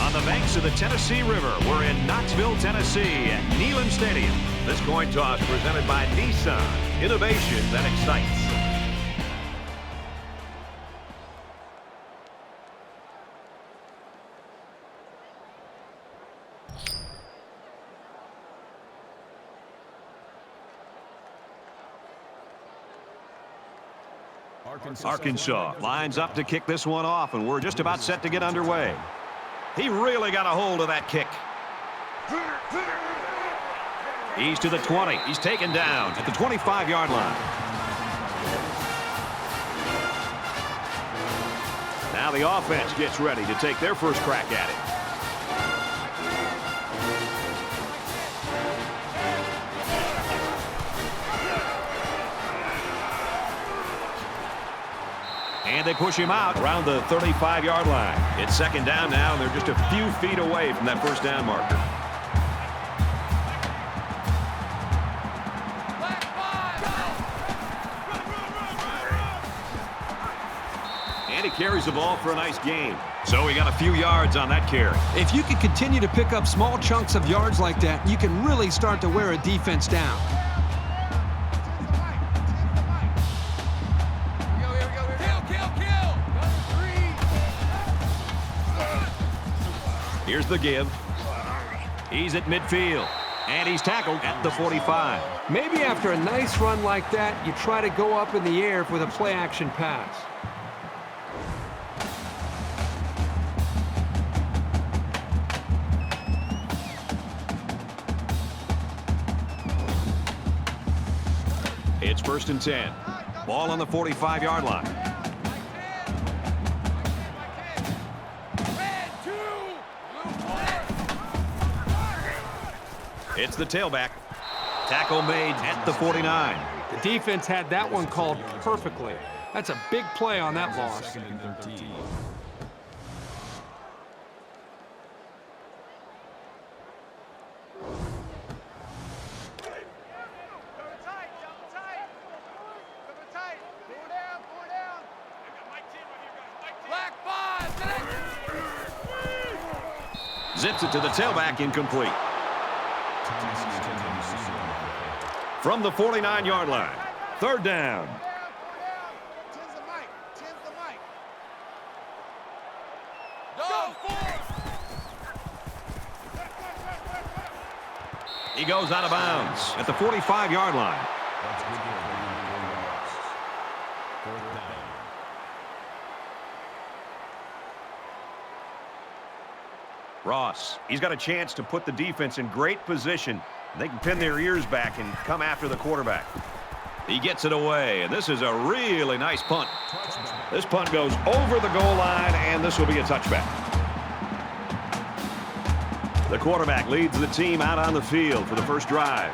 On the banks of the Tennessee River, we're in Knoxville, Tennessee at Neyland Stadium. This coin toss presented by Nissan. Innovation that excites. Arkansas lines up to kick this one off, and we're just about set to get underway. He really got a hold of that kick. He's to the 20. He's taken down at the 25-yard line. Now the offense gets ready to take their first crack at it. And they push him out around the 35-yard line. It's second down now, and they're just a few feet away from that first down marker. And he carries the ball for a nice gain. So he got a few yards on that carry. If you can continue to pick up small chunks of yards like that, you can really start to wear a defense down. Here's the give. He's at midfield, and he's tackled at the 45. Maybe after a nice run like that, you try to go up in the air with a play-action pass. It's 1st and 10. Ball on the 45-yard line. It's the tailback. Tackle made at the 49. The defense had that one called perfectly. That's a big play on that loss. Zips it to the tailback, incomplete. From the 49-yard line, 3rd down. He goes out of bounds at the 45-yard line. Ross, he's got a chance to put the defense in great position. They can pin their ears back and come after the quarterback. He gets it away, and this is a really nice punt. This punt goes over the goal line, and this will be a touchback. The quarterback leads the team out on the field for the first drive.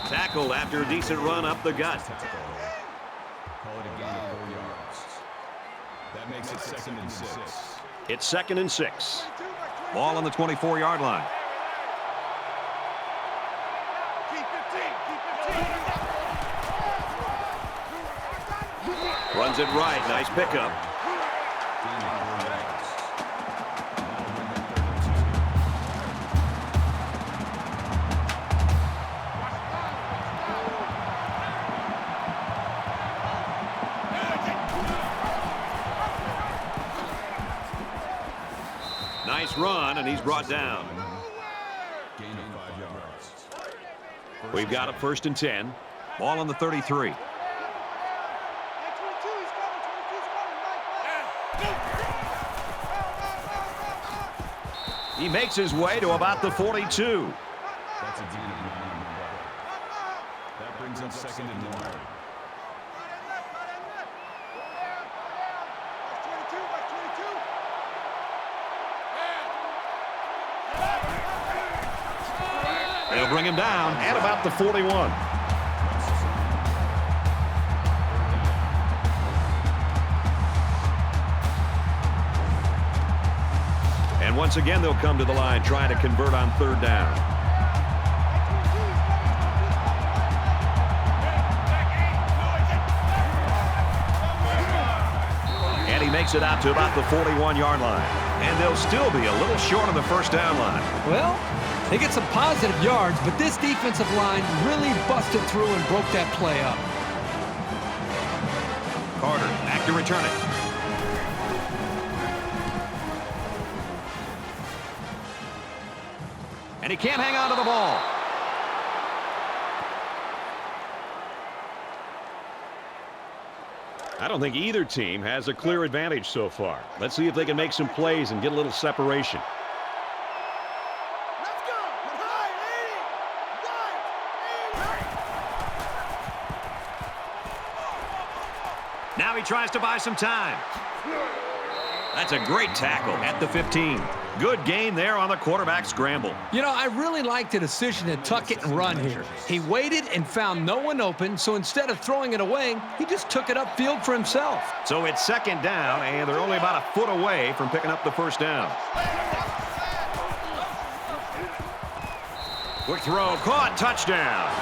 Tackled after a decent run up the gut. That makes it 2nd and 6. It's 2nd and 6. Ball on the 24-yard line. Runs it right. Nice pickup. Nice run, and he's brought down. Gain of 5 yards. We've got a 1st and 10. Ball on the 33. He makes his way to about the 42. That's a gain of 9. That brings up 2nd and 1. They'll bring him down at about the 41. And once again, they'll come to the line trying to convert on 3rd down. makes it out to about the 41-yard line. And they'll still be a little short of the first down line. Well, they get some positive yards, but this defensive line really busted through and broke that play up. Carter back to return it. And he can't hang on to the ball. I don't think either team has a clear advantage so far. Let's see if they can make some plays and get a little separation. Let's go! Now he tries to buy some time. That's a great tackle at the 15. Good gain there on the quarterback scramble. You know, I really like the decision to tuck it and run here. He waited and found no one open, so instead of throwing it away, he just took it upfield for himself. So it's second down, and they're only about a foot away from picking up the first down. Quick throw, caught, touchdown.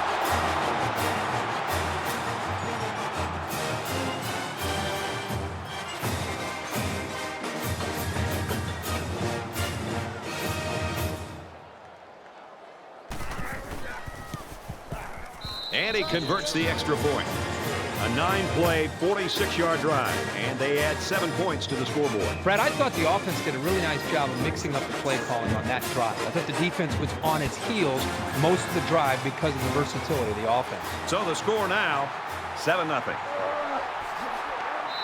And he converts the extra point. A 9-play, 46-yard drive, and they add 7 points to the scoreboard. Brad, I thought the offense did a really nice job of mixing up the play calling on that drive. I thought the defense was on its heels most of the drive because of the versatility of the offense. So the score now, 7-0.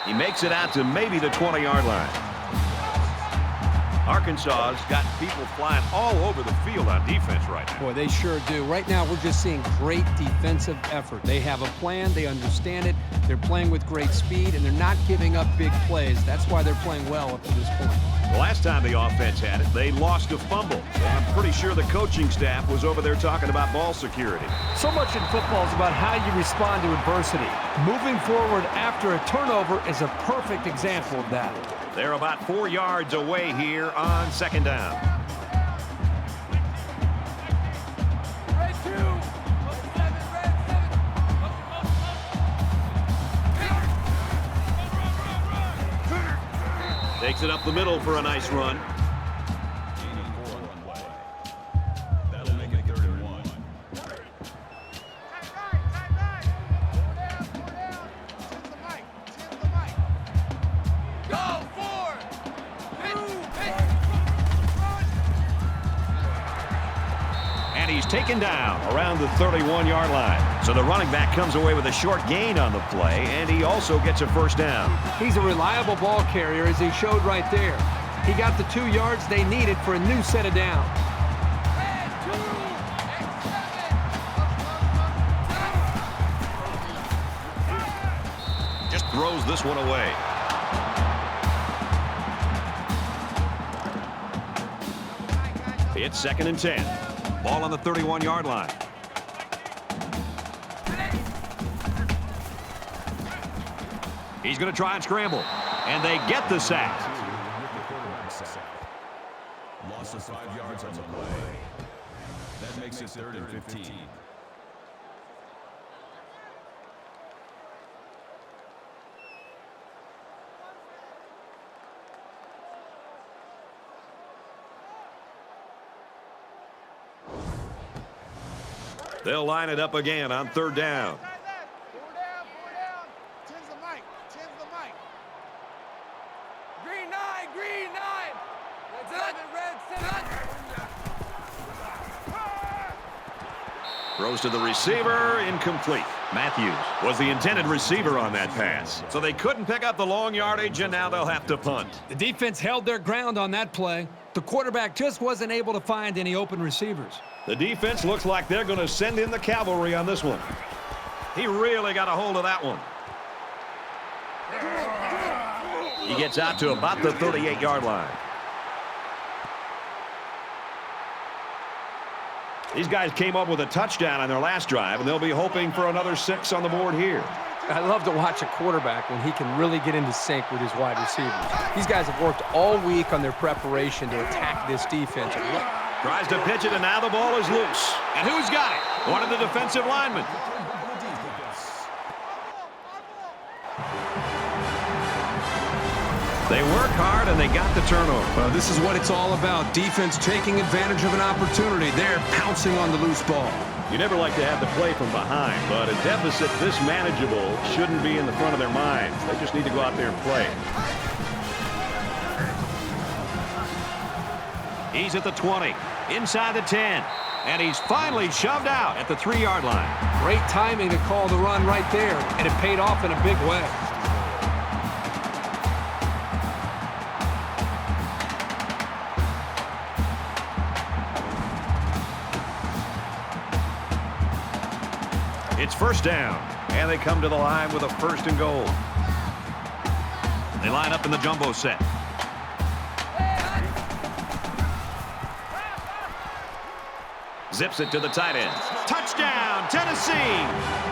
He makes it out to maybe the 20-yard line. Arkansas's got people flying all over the field on defense right now. Boy, they sure do. Right now, we're just seeing great defensive effort. They have a plan. They understand it. They're playing with great speed, and they're not giving up big plays. That's why they're playing well up to this point. The last time the offense had it, they lost a fumble. So I'm pretty sure the coaching staff was over there talking about ball security. So much in football is about how you respond to adversity. Moving forward after a turnover is a perfect example of that. They're about 4 yards away here on second down. Takes it up the middle for a nice run. That'll make it 3rd and 1. And he's taken down around the 31-yard line. So the running back comes away with a short gain on the play, and he also gets a first down. He's a reliable ball carrier, as he showed right there. He got the 2 yards they needed for a new set of downs. Just throws this one away. It's 2nd and 10. Ball on the 31-yard line. He's going to try and scramble. And they get the sack. Loss of 5 yards on the play. That makes it 3rd and 15. They'll line it up again on 3rd down. 4 down. 10's the mic. Green 9. Red 7. Throws to the receiver, incomplete. Matthews was the intended receiver on that pass. So they couldn't pick up the long yardage, and now they'll have to punt. The defense held their ground on that play. The quarterback just wasn't able to find any open receivers. The defense looks like they're going to send in the cavalry on this one. He really got a hold of that one. He gets out to about the 38-yard line. These guys came up with a touchdown on their last drive, and they'll be hoping for another 6 on the board here. I love to watch a quarterback when he can really get into sync with his wide receivers. These guys have worked all week on their preparation to attack this defense. Tries to pitch it, and now the ball is loose. And who's got it? One of the defensive linemen. They work hard, and they got the turnover. This is what it's all about. Defense taking advantage of an opportunity. They're pouncing on the loose ball. You never like to have to play from behind, but a deficit this manageable shouldn't be in the front of their minds. They just need to go out there and play. He's at the 20, inside the 10, and he's finally shoved out at the 3-yard line. Great timing to call the run right there, and it paid off in a big way. It's first down, and they come to the line with a 1st and goal. They line up in the jumbo set. Zips it to the tight end. Touchdown, Tennessee!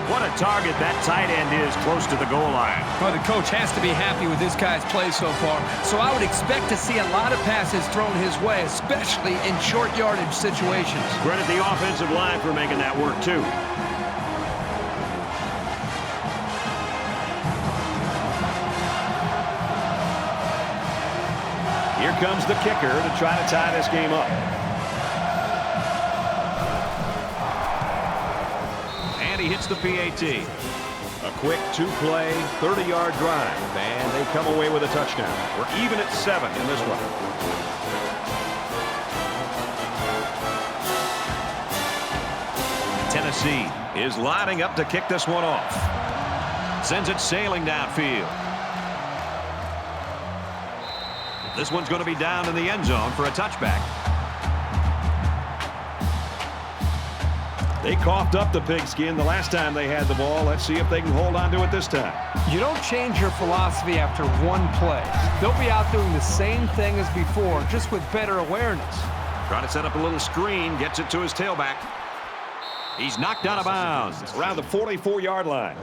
What a target that tight end is close to the goal line. Well, the coach has to be happy with this guy's play so far, so I would expect to see a lot of passes thrown his way, especially in short yardage situations. Credit the offensive line for making that work, too. Here comes the kicker to try to tie this game up. And he hits the PAT. A quick 2-play, 30-yard drive, and they come away with a touchdown. We're even at 7 in this one. Tennessee is lining up to kick this one off. Sends it sailing downfield. This one's going to be down in the end zone for a touchback. They coughed up the pigskin the last time they had the ball. Let's see if they can hold on to it this time. You don't change your philosophy after one play. They'll be out doing the same thing as before, just with better awareness. Trying to set up a little screen, gets it to his tailback. He's knocked out of bounds around the 44-yard line.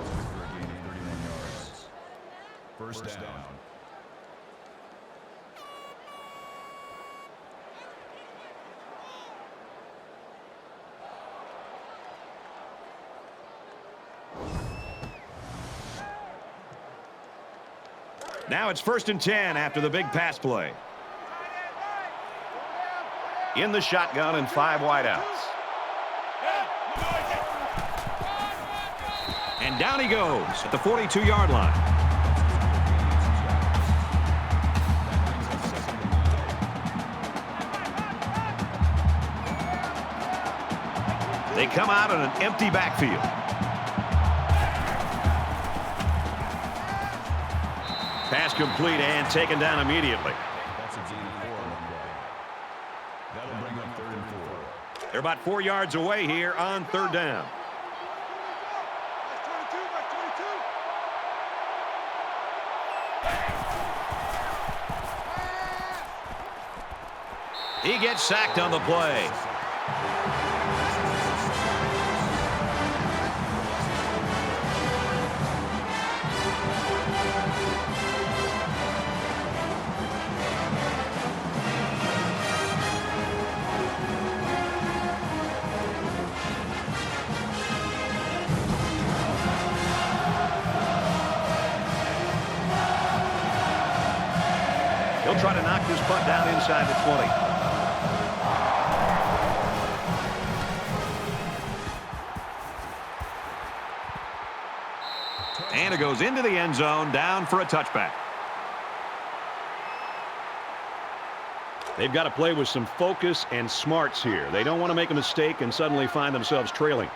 First down. Now it's 1st and 10 after the big pass play. In the shotgun and 5 wideouts. And down he goes at the 42-yard line. They come out in an empty backfield. Pass complete and taken down immediately. That's a gain of 4 on that play. That'll bring up 3rd and 4. They're about 4 yards away here on 3rd down. He gets sacked on the play. He'll try to knock this punt down inside the 20. And it goes into the end zone, down for a touchback. They've got to play with some focus and smarts here. They don't want to make a mistake and suddenly find themselves trailing.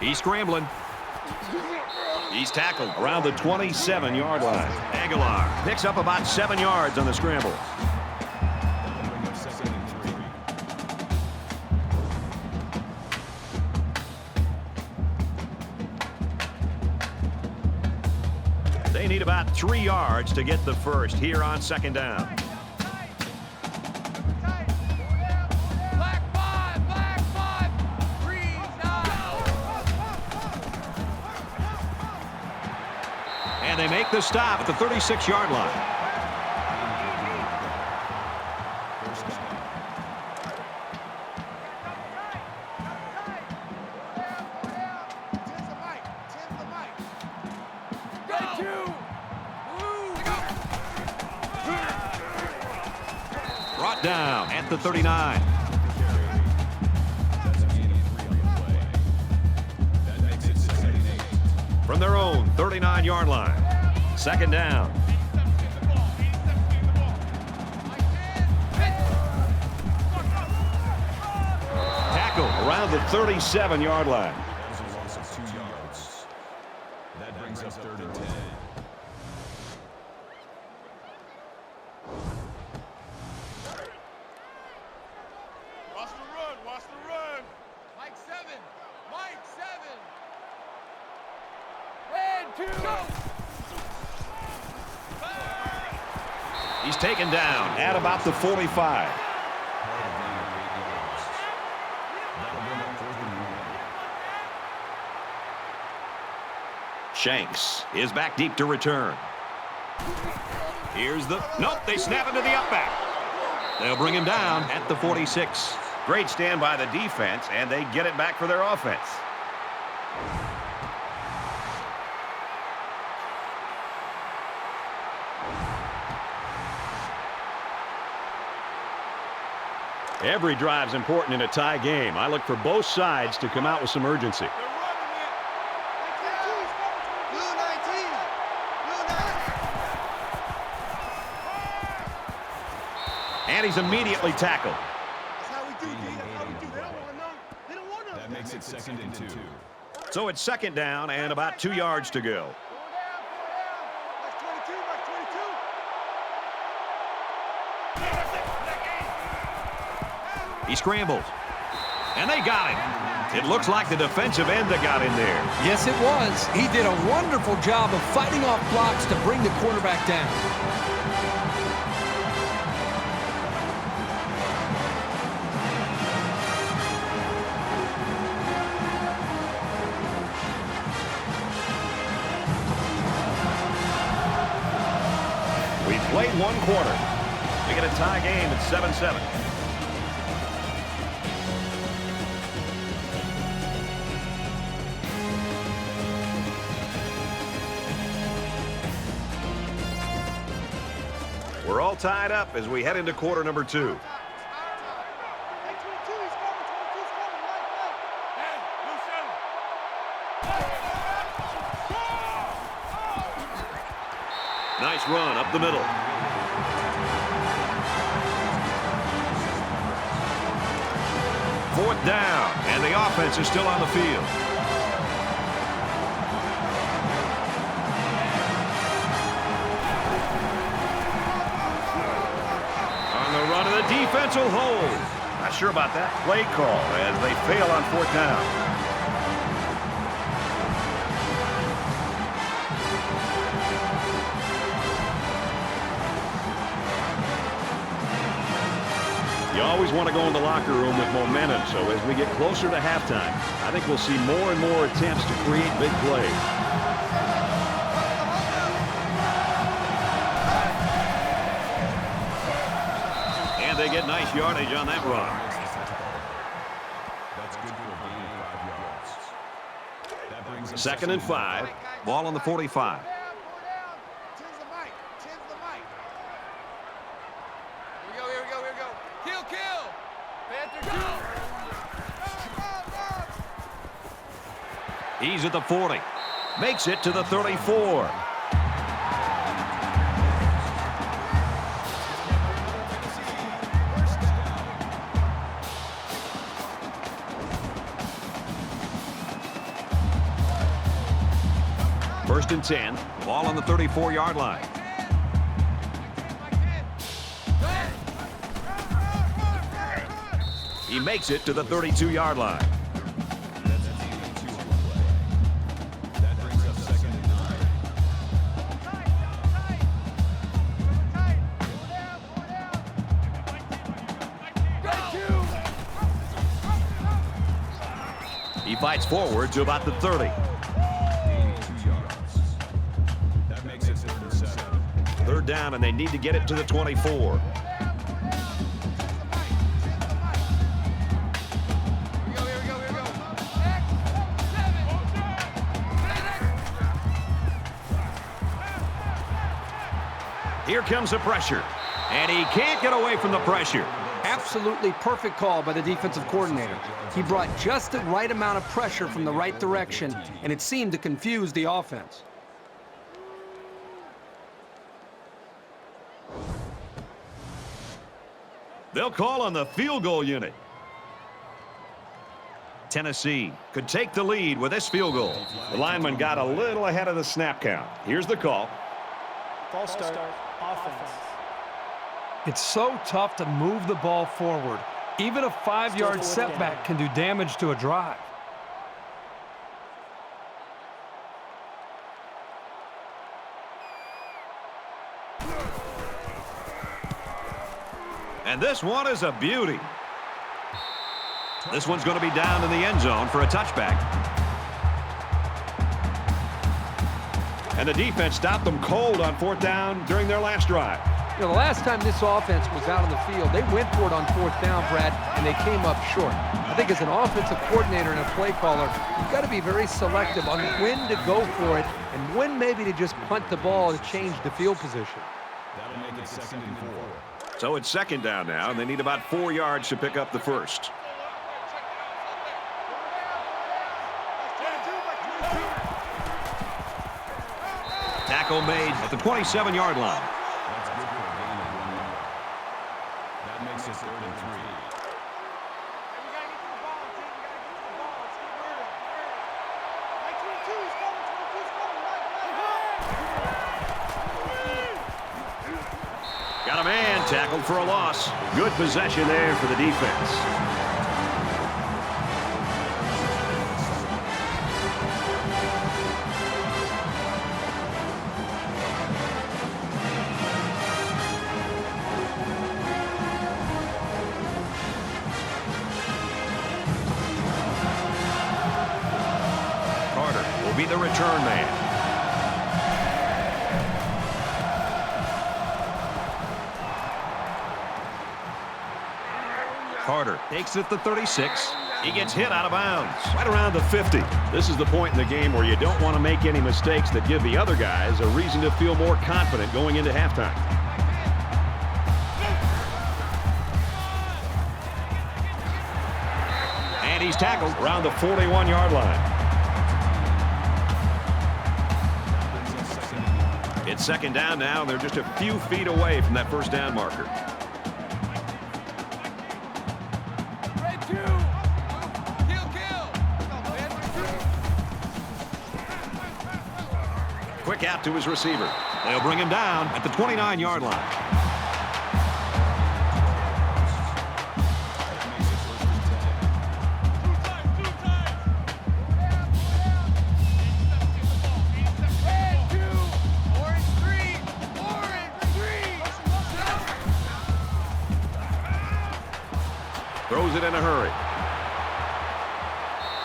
He's scrambling. He's tackled around the 27-yard line. Aguilar picks up about 7 yards on the scramble. They need about 3 yards to get the first here on 2nd down. And they make the stop at the 36-yard line. down at the 39. That's a gain of 3 on the play. That makes it 2nd and 8. From their own 39-yard line. 2nd down. Tackle around the 37-yard line. That is a loss of 2 yards. That brings up 3rd and 10. Watch the run. Watch the run. Mike 7. Mike 7. And 2. Go. He's taken down at about the 45. Shanks is back deep to return. Here's the... Nope, they snap into the up back. They'll bring him down at the 46. Great stand by the defense, and they get it back for their offense. Every drive's important in a tie game. I look for both sides to come out with some urgency. They're running it. Blue 19. Blue 19. And he's immediately tackled. That's how we do, D. That's how we do. They don't want to know. They don't want to know. That makes it 2nd and 2. So it's 2nd down and about 2 yards to go. 4 down. That's 22. That's 22. He scrambles. And they got him. It looks like the defensive end that got in there. Yes, it was. He did a wonderful job of fighting off blocks to bring the quarterback down. We've played 1 quarter. We get a tie game at 7-7. We're all tied up as we head into quarter number 2. Hey, 22. He's coming. 22's coming. Right. Hey, Blue 7. Nice run up the middle. Fourth down, and the offense is still on the field. On the run, of the defense will hold. Not sure about that play call as they fail on 4th down. You always want to go in the locker room with momentum, so as we get closer to halftime, I think we'll see more and more attempts to create big plays. And they get nice yardage on that run. That's good for a gain of 5 yards. That brings us 2nd and 5. Ball on the 45. 4 down. 10's the mic. 10's the mic. Here we go. Kill. Panther, go. He's at the 40. Makes it to the 34. First and 10. Ball on the 34-yard line. He makes it to the 32-yard line. That's a gain of 2 on the play. That brings up 2nd and 9. He fights forward to about the 30. Gaining 2 yards. That makes it 3rd and 7. 3rd down, and they need to get it to the 24. Here comes the pressure, and he can't get away from the pressure. absolutely perfect call by the defensive coordinator. He brought just the right amount of pressure from the right direction, and it seemed to confuse the offense. They'll call on the field goal unit. Tennessee could take the lead with this field goal. The lineman got a little ahead of the snap count. Here's the call. False start, offense. It's so tough to move the ball forward. Even a 5-yard setback can do damage to a drive. And this one is a beauty. This one's going to be down in the end zone for a touchback. And the defense stopped them cold on 4th down during their last drive. You know, the last time this offense was out on the field, they went for it on 4th down, Brad, and they came up short. I think as an offensive coordinator and a play caller, you've got to be very selective on when to go for it and when maybe to just punt the ball to change the field position. That'll make it 2nd and 4. So it's 2nd down now, and they need about 4 yards to pick up the first. Tackle made at the 27-yard line. That's good for a gain of 1 yard. That makes it 3rd and 3. Got a man tackled for a loss. Good possession there for the defense. Carter will be the return man. Carter takes it to 36. He gets hit out of bounds right around the 50. This is the point in the game where you don't want to make any mistakes that give the other guys a reason to feel more confident going into halftime. And he's tackled around the 41-yard line. It's 2nd down now, and they're just a few feet away from that 1st down marker. Quick out to his receiver. They'll bring him down at the 29-yard line. Throws it in a hurry.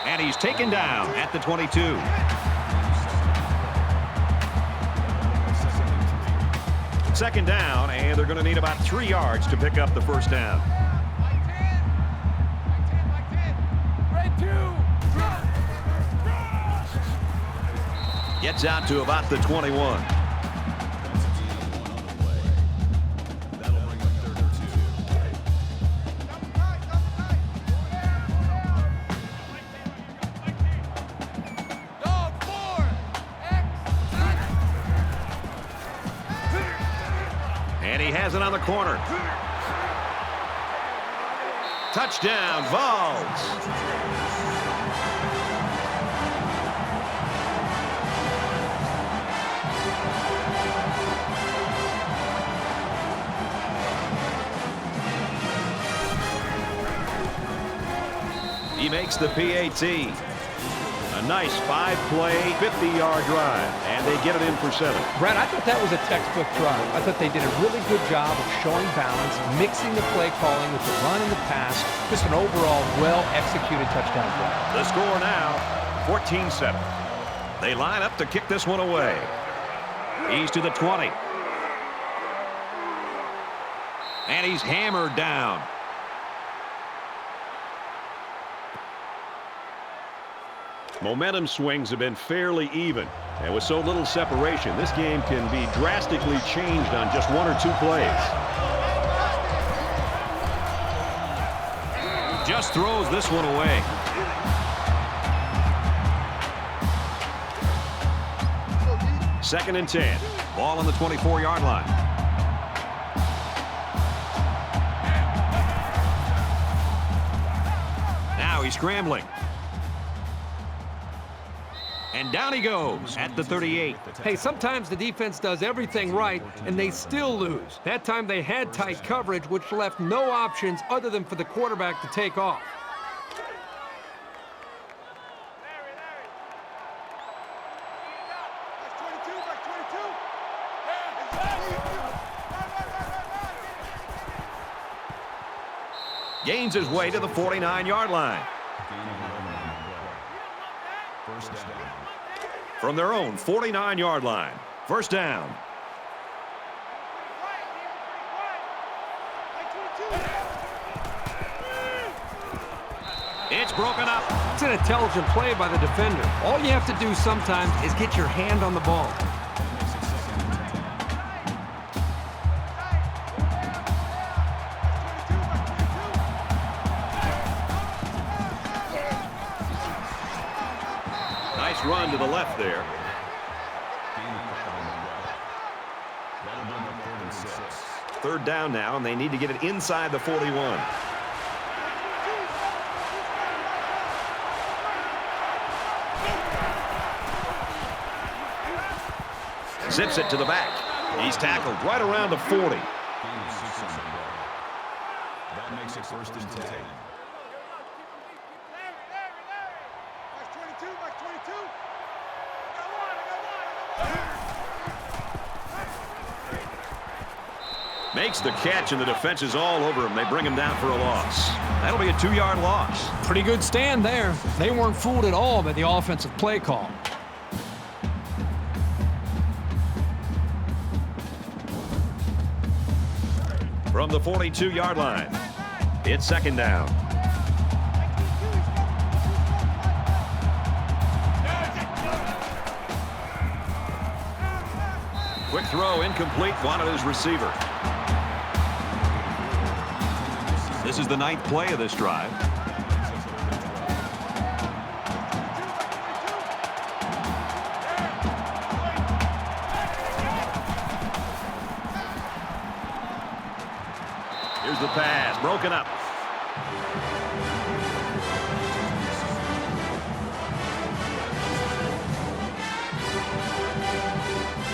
And he's taken down at the 22. Second down, and they're going to need about 3 yards to pick up the 1st down. Gets out to about the 21. And he has it on the corner. Touchdown, Vols. He makes the PAT. A nice 5-play, 50-yard drive, and they get it in for 7. Brad, I thought that was a textbook drive. I thought they did a really good job of showing balance, mixing the play calling with the run and the pass. Just an overall well-executed touchdown drive. The score now, 14-7. They line up to kick this one away. He's to the 20. And he's hammered down. Momentum swings have been fairly even, and with so little separation, this game can be drastically changed on just 1 or 2 plays. just throws this one away. Second and 10. Ball on the 24-yard line. Now he's scrambling. And down he goes at the 38. Hey, sometimes the defense does everything right, and they still lose. That time they had tight coverage, which left no options other than for the quarterback to take off. Gains his way to the 49-yard line. First down. From their own 49-yard line. First down. It's broken up. It's an intelligent play by the defender. All you have to do sometimes is get your hand on the ball. Nice run to the left there. Third down now, and they need to get it inside the 41. Zips it to the back. He's tackled right around the 40. That makes it first and 10. Makes the catch, and the defense is all over him. They bring him down for a loss. That'll be a 2-yard loss. Pretty good stand there. They weren't fooled at all by the offensive play call. From the 42-yard line, it's second down. Quick throw, incomplete, wanted his receiver. This is the 9th play of this drive. Here's the pass, broken up.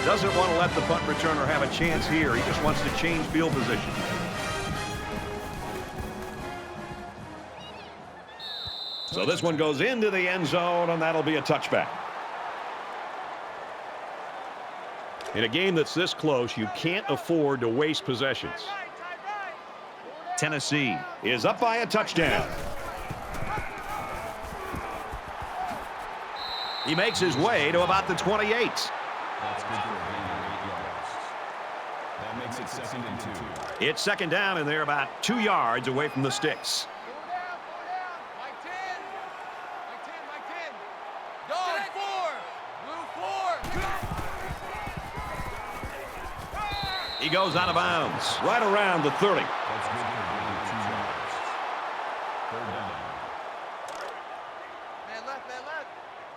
Doesn't want to let the punt returner have a chance here. He just wants to change field position. So this one goes into the end zone, and that'll be a touchback. In a game that's this close, you can't afford to waste possessions. Tennessee is up by a touchdown. He makes his way to about the 28. That's good for a gain of 8 yards. That makes it second and 2. It's second down, and they're about 2 yards away from the sticks. He goes out of bounds right around the 30. That's good for a gain of 2 yards. Third down. Man left, man left.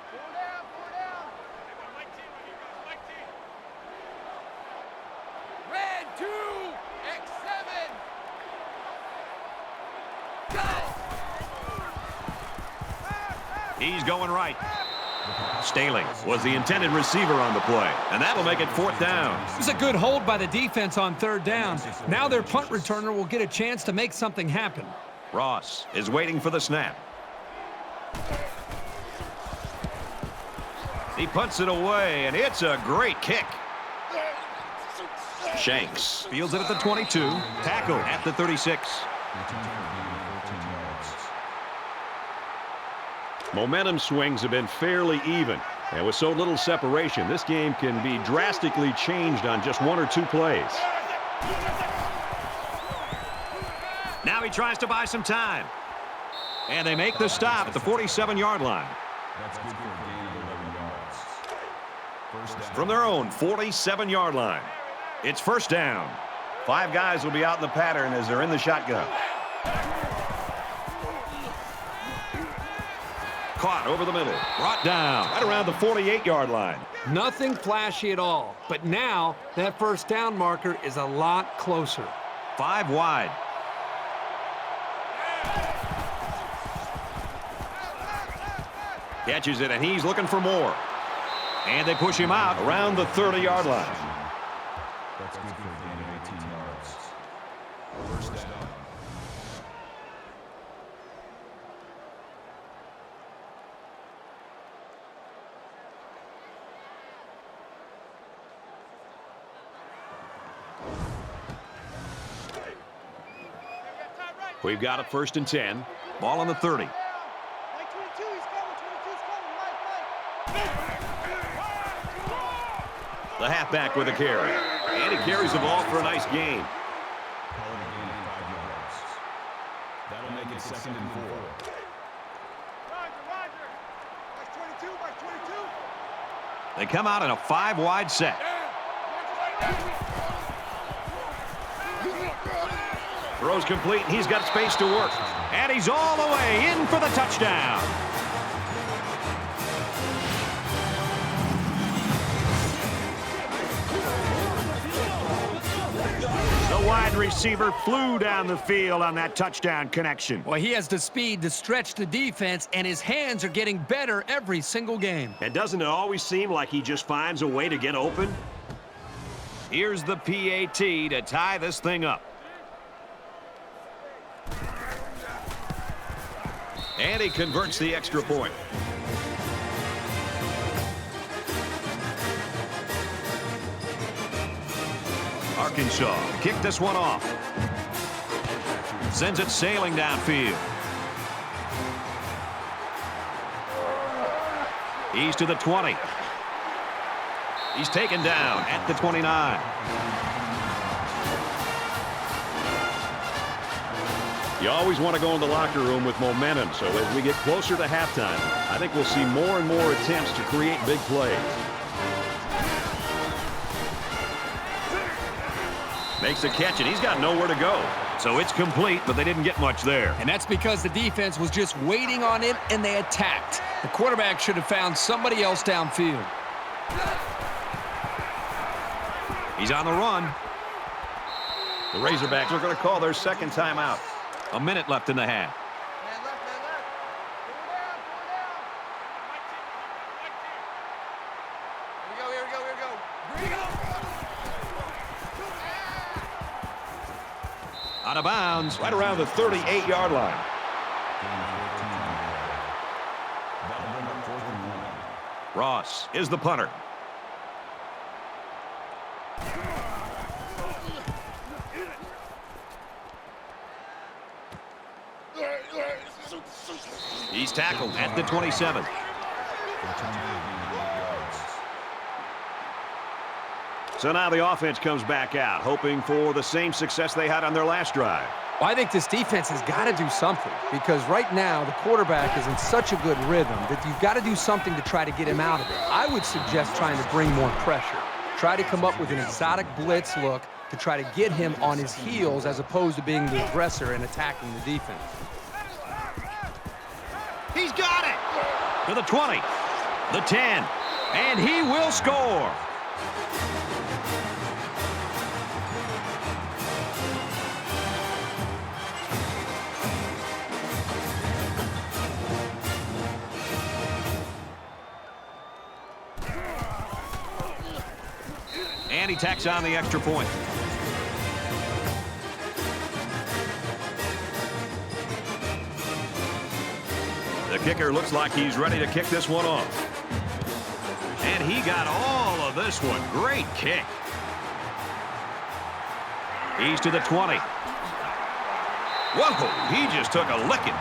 4 down, 4 down. Mike team, Mike team. Red 2, X7. Go! He's going right. Staley was the intended receiver on the play, and that'll make it 4th down. It's a good hold by the defense on 3rd down. Now their punt returner will get a chance to make something happen. Ross is waiting for the snap. He punts it away, and it's a great kick. Shanks fields it at the 22, tackled at the 36. Momentum swings have been fairly even, and with so little separation, this game can be drastically changed on just 1 or 2 plays. Now he tries to buy some time, and they make the stop at the 47-yard line. That's good for a gain of 11 yards. First down. From their own 47-yard line, it's first down. 5 guys will be out in the pattern as they're in the shotgun. Caught over the middle. Brought down right around the 48-yard line. Nothing flashy at all, but now that first down marker is a lot closer. 5 wide. Catches it, and he's looking for more. And they push him out around the 30-yard line. That's good for a gain of 18 yards. First down. We've got a 1st and 10. Ball on the 30. Mike 22, he's coming. 22's coming. Mike. The halfback with a carry. And he carries the ball for a nice gain. Call it a gain of 5 yards. That'll make it 2nd and 4. Roger. Mike 22, Mike 22. They come out in a 5 wide set. Throws complete, and he's got space to work. And he's all the way in for the touchdown. The wide receiver flew down the field on that touchdown connection. Well, he has the speed to stretch the defense, and his hands are getting better every single game. And doesn't it always seem like he just finds a way to get open? Here's the PAT to tie this thing up. And he converts the extra point. Arkansas kicked this one off. Sends it sailing downfield. He's to the 20. He's taken down at the 29. You always want to go in the locker room with momentum, so as we get closer to halftime, I think we'll see more and more attempts to create big plays. Makes a catch, and he's got nowhere to go. So it's complete, but they didn't get much there. And that's because the defense was just waiting on it, and they attacked. The quarterback should have found somebody else downfield. He's on the run. The Razorbacks are going to call their second timeout. A minute left in the half. Man left. Go down. Here we go. Out of bounds, right around the 38-yard line. That'll bring up 4th and 1. Ross is the punter. He's tackled at the 27. So now the offense comes back out, hoping for the same success they had on their last drive. Well, I think this defense has got to do something because right now the quarterback is in such a good rhythm that you've got to do something to try to get him out of it. I would suggest trying to bring more pressure. Try to come up with an exotic blitz look to try to get him on his heels as opposed to being the aggressor and attacking the defense. He's got it! To the 20, the 10, and he will score. And he tacks on the extra point. The kicker looks like he's ready to kick this one off. And he got all of this one. Great kick. He's to the 20. Whoa, he just took a licking.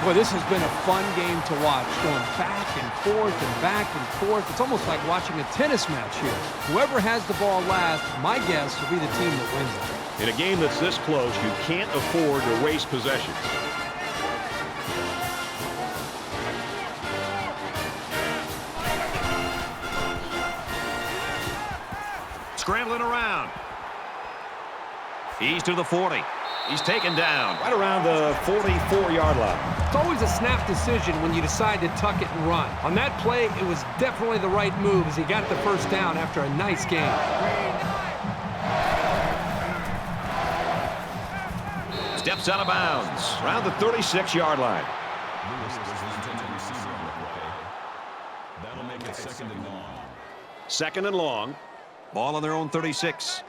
Boy, this has been a fun game to watch, going back and forth and back and forth. It's almost like watching a tennis match here. Whoever has the ball last, my guess, will be the team that wins it. In a game that's this close, you can't afford to waste possessions. Scrambling around. He's to the 40. He's taken down right around the 44-yard line. It's always a snap decision when you decide to tuck it and run. On that play, it was definitely the right move as he got the first down after a nice game. Steps out of bounds around the 36-yard line. That'll make it second and long. Second and long. Ball on their own 36.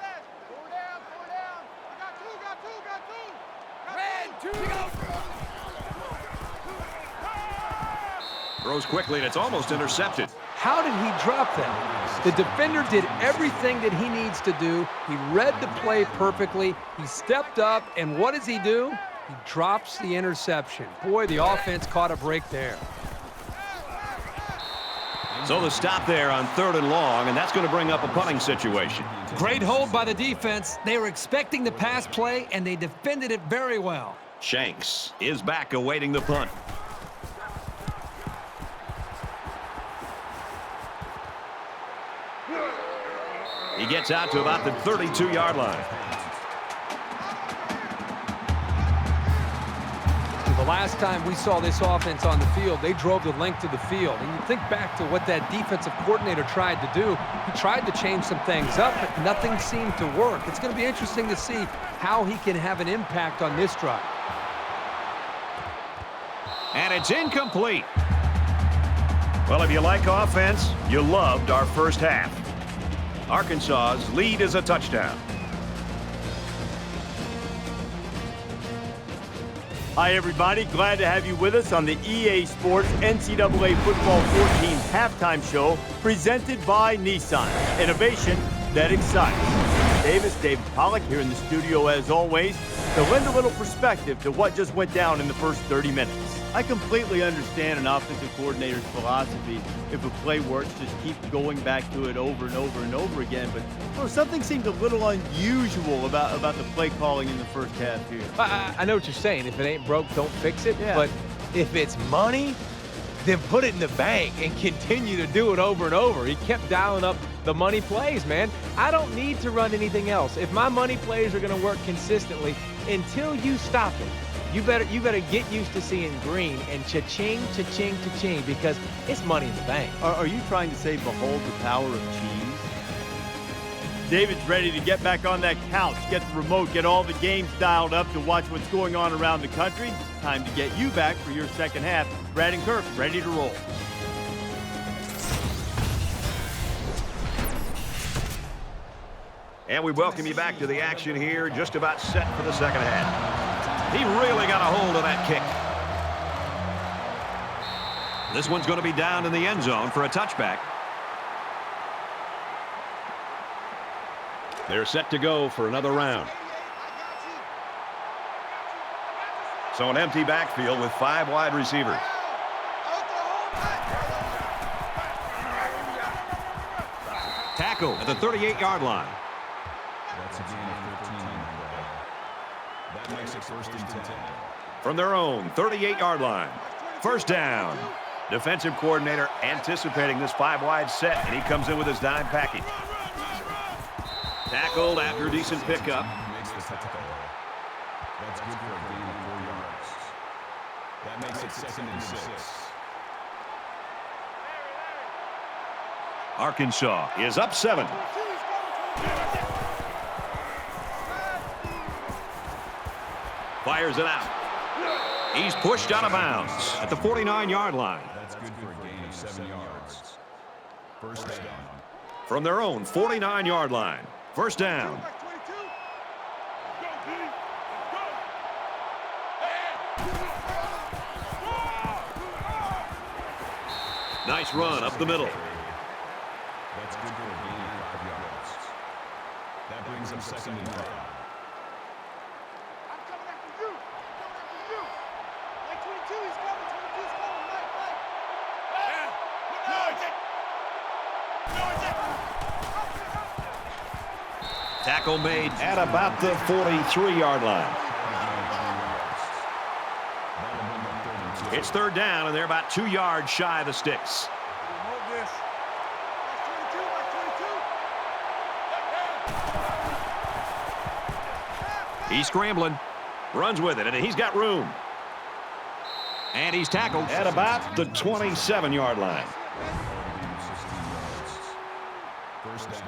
Throws quickly, and it's almost intercepted. How did he drop that? The defender did everything that he needs to do. He read the play perfectly. He stepped up, and what does he do? He drops the interception. Boy, the offense caught a break there. So the stop there on 3rd and long, and that's going to bring up a punting situation. Great hold by the defense. They were expecting the pass play, and they defended it very well. Shanks is back awaiting the punt. He gets out to about the 32-yard line. The last time we saw this offense on the field, they drove the length of the field. And you think back to what that defensive coordinator tried to do. He tried to change some things up, but nothing seemed to work. It's going to be interesting to see how he can have an impact on this drive. And it's incomplete. Well, if you like offense, you loved our first half. Arkansas's lead is a touchdown. Hi, everybody. Glad to have you with us on the EA Sports NCAA Football 14 halftime show presented by Nissan. Innovation that excites. David Pollock here in the studio as always to lend a little perspective to what just went down in the first 30 minutes. I completely understand an offensive coordinator's philosophy. If a play works, just keep going back to it over and over and over again. But something seemed a little unusual about the play calling in the first half here. I know what you're saying. If it ain't broke, don't fix it. Yeah. But if it's money, then put it in the bank and continue to do it over and over. He kept dialing up the money plays, man. I don't need to run anything else. If my money plays are going to work consistently, until you stop it, you better get used to seeing green and cha-ching, cha-ching, cha-ching, because it's money in the bank. Are you trying to say behold the power of cheese? David's ready to get back on that couch, get the remote, get all the games dialed up to watch what's going on around the country. Time to get you back for your second half. Brad and Kirk ready to roll. And we welcome you back to the action here, just about set for the second half. He really got a hold of that kick. This one's going to be down in the end zone for a touchback. They're set to go for another round. So an empty backfield with 5 wide receivers. Tackle at the 38-yard line. That's a gain of 13. That makes it first and 10. From their own 38-yard line. First down. Defensive coordinator anticipating this 5-wide set, and he comes in with his dime package. Tackled after a decent pickup. Makes the tackle. That's good for a gain of 4 yards. That makes it second and 6. Arkansas is up 7. Fires it out. He's pushed out of bounds at the 49-yard line. That's good for a gain of 7 yards. First down. From their own 49-yard line. First down. Nice run up the middle. That's good for a gain of 5 yards. That brings up second and 5. Tackle made at about the 43-yard line. It's third down, and they're about 2 yards shy of the sticks. He's scrambling. Runs with it, and he's got room. And he's tackled at about the 27-yard line. First down.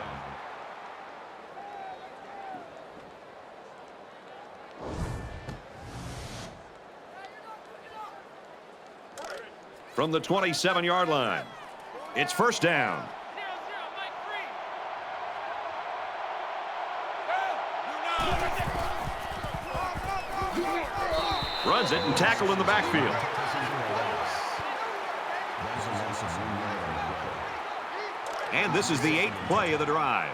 From the 27-yard line, it's first down. Runs it and tackled in the backfield. And this is the 8th play of the drive.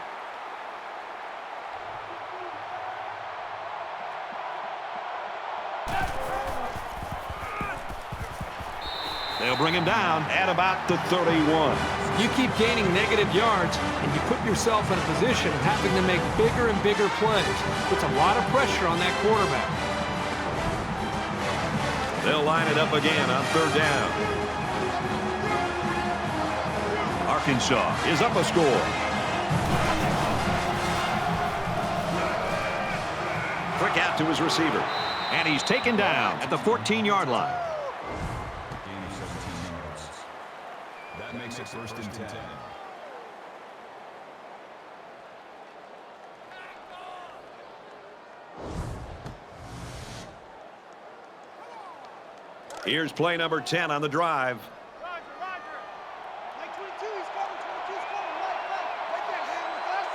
They'll bring him down at about the 31. You keep gaining negative yards, and you put yourself in a position of having to make bigger and bigger plays. Puts a lot of pressure on that quarterback. They'll line it up again on third down. Arkansas is up a score. Quick out to his receiver. And he's taken down at the 14-yard line. Gain of 17 yards. That makes it first and 10. Here's play number 10 on the drive. Roger, Roger. Mike 22, he's coming. 22's coming. Mike. Right there, hang with us.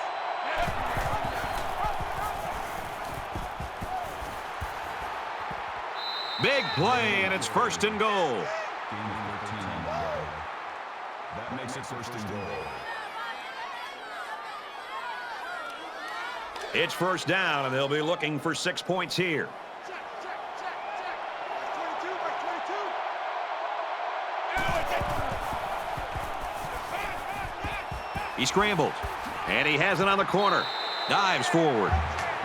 Big play, and it's first and goal. Gain of 13 on the drive. That makes it first and goal. It's first down, and they'll be looking for 6 points here. Check. Mike 22, Mike 22. He scrambles, and he has it on the corner. Dives forward.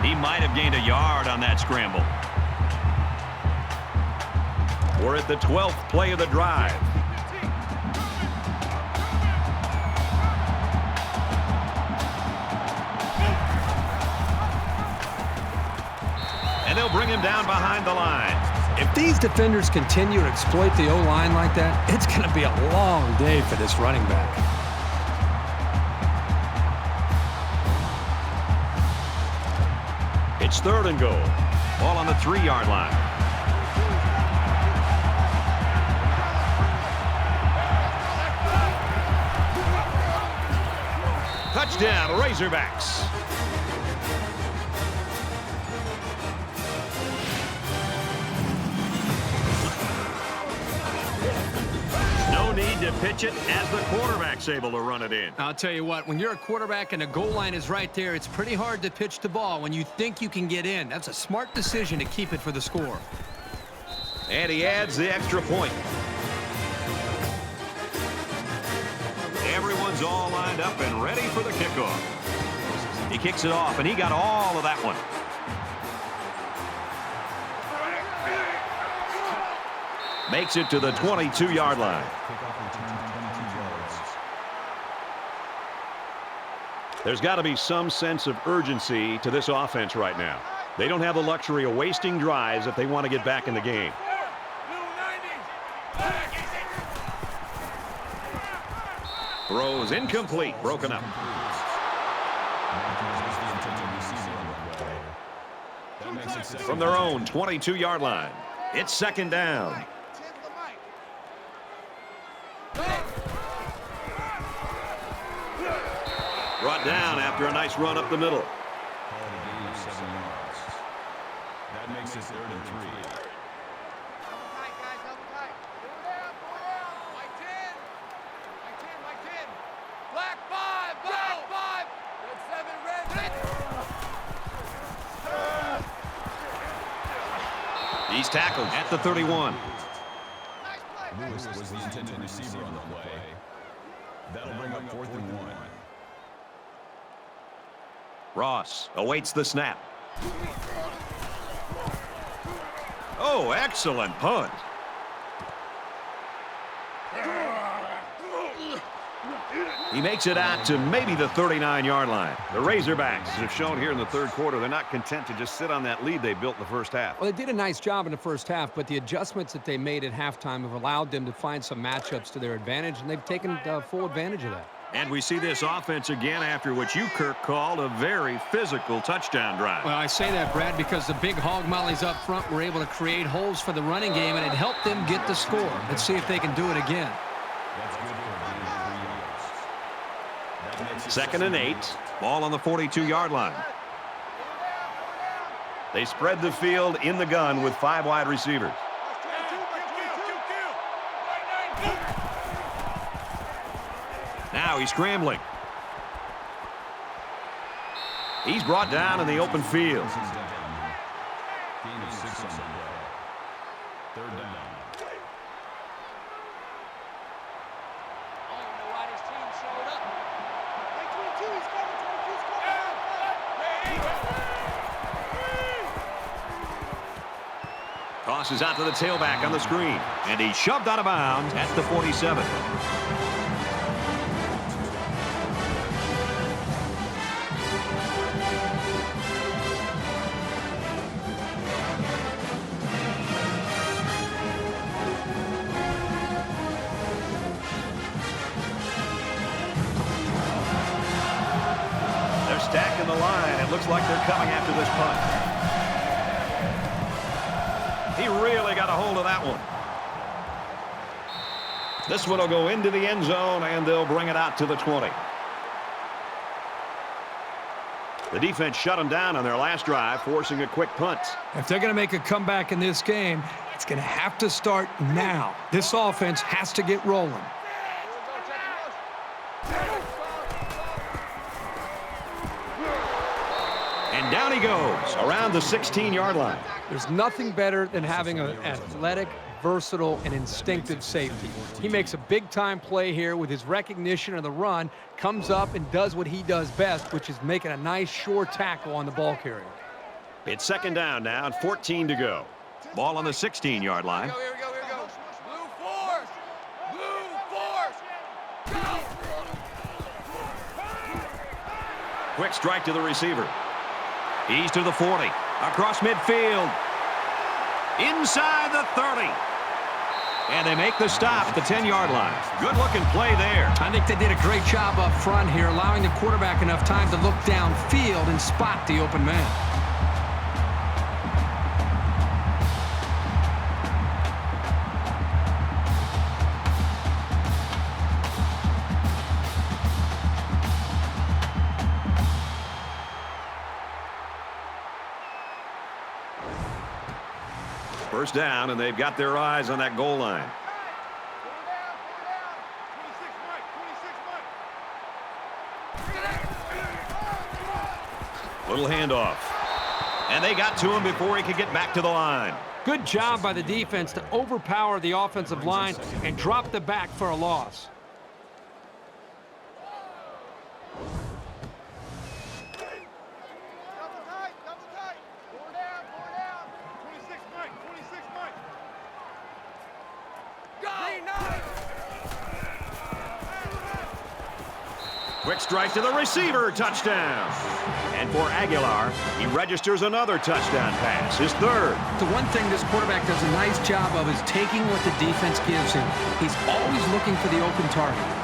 He might have gained a yard on that scramble. We're at the 12th play of the drive. And they'll bring him down behind the line. If these defenders continue to exploit the O-line like that, it's going to be a long day for this running back. It's third and goal. Ball on the 3-yard line. Touchdown, Razorbacks. No need to pitch it as the quarterback's able to run it in. I'll tell you what, when you're a quarterback and the goal line is right there, it's pretty hard to pitch the ball when you think you can get in. That's a smart decision to keep it for the score. And he adds the extra point. Everyone's all lined up and ready for the kickoff. He kicks it off, and he got all of that one. Makes it to the 22-yard line. There's got to be some sense of urgency to this offense right now. They don't have the luxury of wasting drives if they want to get back in the game. Throws incomplete, broken up. From their own 22-yard line, it's second down. Brought down after a nice run up the middle. That makes it third and 3. He's tackled at the 31. Lewis was the intended receiver on the play. That'll bring up 4th and 1. Ross awaits the snap. Oh, excellent punt. He makes it out to maybe the 39-yard line. The Razorbacks have shown here in the third quarter they're not content to just sit on that lead they built in the first half. Well, they did a nice job in the first half, but the adjustments that they made at halftime have allowed them to find some matchups to their advantage, and they've taken full advantage of that. And we see this offense again after what you, Kirk, called a very physical touchdown drive. Well, I say that, Brad, because the big hog mollies up front were able to create holes for the running game, and it helped them get the score. Let's see if they can do it again. That's good for a gain of 3 yards. That makes it 2nd and 8. Ball on the 42-yard line. They spread the field in the gun with 5 wide receivers. Now he's scrambling. He's brought down in the open field. Gain of 6 on the play. 3rd down. Tosses out to the tailback on the screen. And he's shoved out of bounds at the 47. They're stacking the line. It looks like they're coming after this punt. He really got a hold of that one. This one will go into the end zone, and they'll bring it out to the 20. The defense shut them down on their last drive, forcing a quick punt. If they're going to make a comeback in this game, it's going to have to start now. This offense has to get rolling. And down he goes around the 16-yard line. There's nothing better than having an athletic, versatile, and instinctive safety. He makes a big-time play here with his recognition of the run, comes up and does what he does best, which is making a nice, sure tackle on the ball carrier. It's 2nd down now and 14 to go. Ball on the 16-yard line. Here we go. Blue force. Quick strike to the receiver. He's to the 40. Across midfield. Inside the 30. And they make the stop at the 10-yard line. Good-looking play there. I think they did a great job up front here, allowing the quarterback enough time to look downfield and spot the open man. First down, and they've got their eyes on that goal line. Little handoff. And they got to him before he could get back to the line. Good job by the defense to overpower the offensive line and drop the back for a loss. Quick strike to the receiver, touchdown. And for Aguilar, he registers another touchdown pass, his 3rd. The one thing this quarterback does a nice job of is taking what the defense gives him. He's always looking for the open target.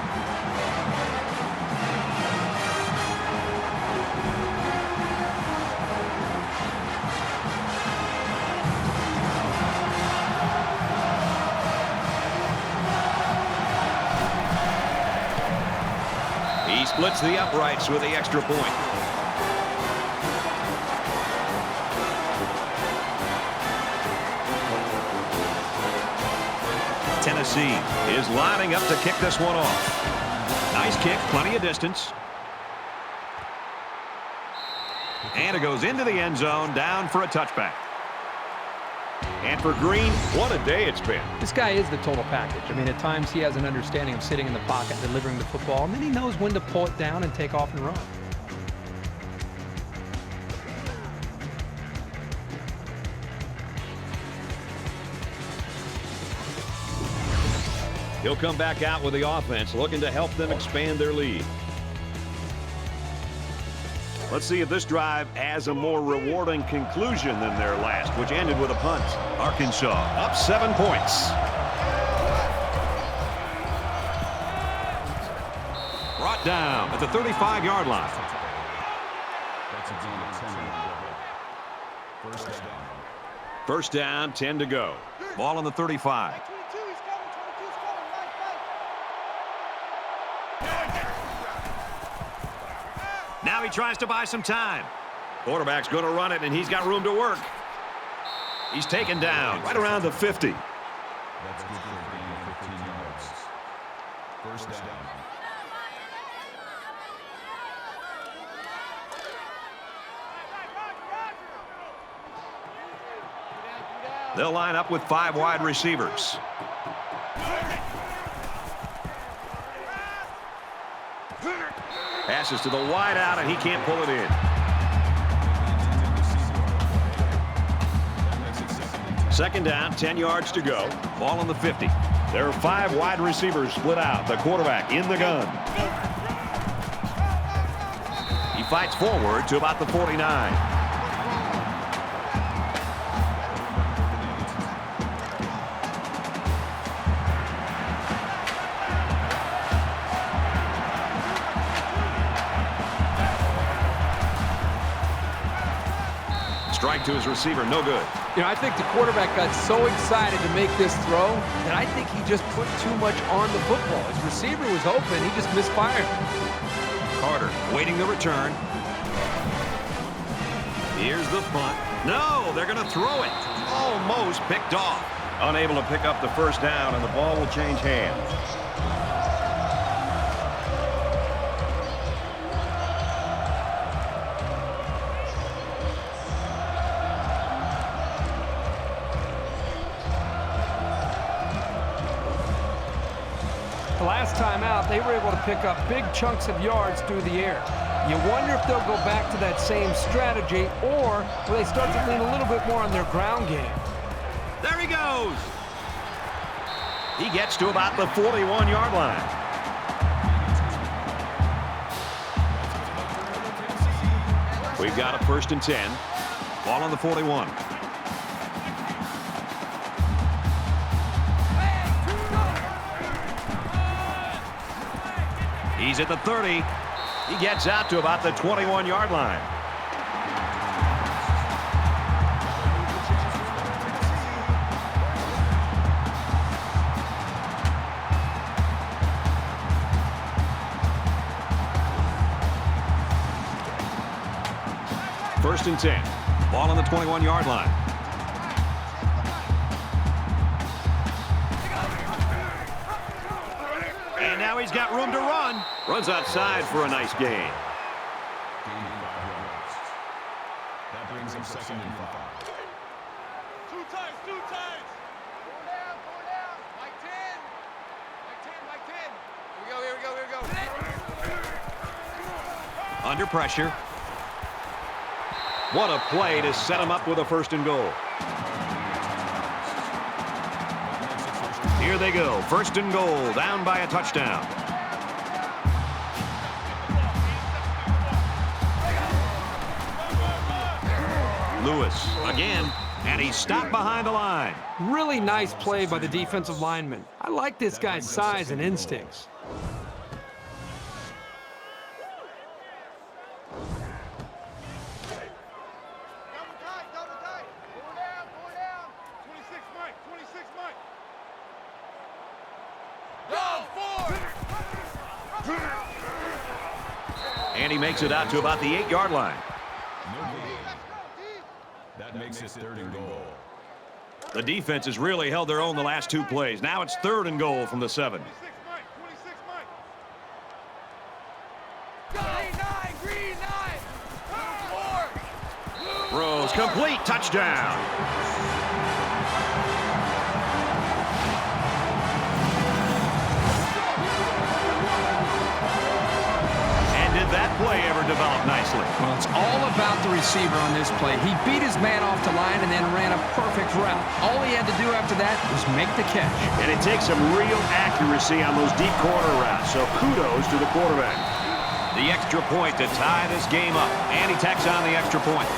He splits the uprights with the extra point. Tennessee is lining up to kick this one off. Nice kick, plenty of distance. And it goes into the end zone, down for a touchback. And for Green, what a day it's been. This guy is the total package. I mean, at times he has an understanding of sitting in the pocket, delivering the football, and then he knows when to pull it down and take off and run. He'll come back out with the offense, looking to help them expand their lead. Let's see if this drive has a more rewarding conclusion than their last, which ended with a punt. Arkansas up 7 points. Brought down at the 35-yard line. That's a gain of 10. First down, 10 to go. Ball on the 35. 22, he's coming. 22's coming. Right. Now he tries to buy some time. Quarterback's going to run it, and he's got room to work. He's taken down right around the 50. That's good for a gain of 15 yards. First down. They'll line up with 5 wide receivers. Passes to the wide out, and he can't pull it in. Second down, 10 yards to go. Ball on the 50. There are 5 wide receivers split out. The quarterback in the gun. He fights forward to about the 49. Strike to his receiver, no good. You know, I think the quarterback got so excited to make this throw that I think he just put too much on the football. His receiver was open. He just misfired. Carter waiting the return. Here's the punt. No, they're going to throw it. Almost picked off. Unable to pick up the first down, and the ball will change hands. Last time out, they were able to pick up big chunks of yards through the air. You wonder if they'll go back to that same strategy, or will they start to lean a little bit more on their ground game? There he goes. He gets to about the 41-yard line. We've got a 1st and 10. Ball on the 41. He's at the 30. He gets out to about the 21-yard line. First and 10. Ball on the 21-yard line. And now he's got room to run. Runs outside for a nice gain. Gain of 5 yards. That brings him 2nd and 5. Two times. Four down. Mike 10. Mike 10. Here we go. Under pressure. What a play to set him up with a 1st and goal. Here they go. 1st and goal. Down by a touchdown. Lewis again, and he's stopped behind the line. Really nice play by the defensive lineman. I like this guy's size and instincts. Double tight. Four down. 26 Mike. 26 Mike. And he makes it out to about the 8-yard line. No gain. That makes it 3rd and goal. The defense has really held their own the last 2 plays. Now it's 3rd and goal from the 7. 26 Mike. Green 9. Throws complete. Touchdown. And did that play ever develop nicely? nicely. Well, it's all about the receiver on this play. He beat his man off the line and then ran a perfect route. All he had to do after that was make the catch. And it takes some real accuracy on those deep corner routes, so kudos to the quarterback. The extra point to tie this game up, and he tacks on the extra point.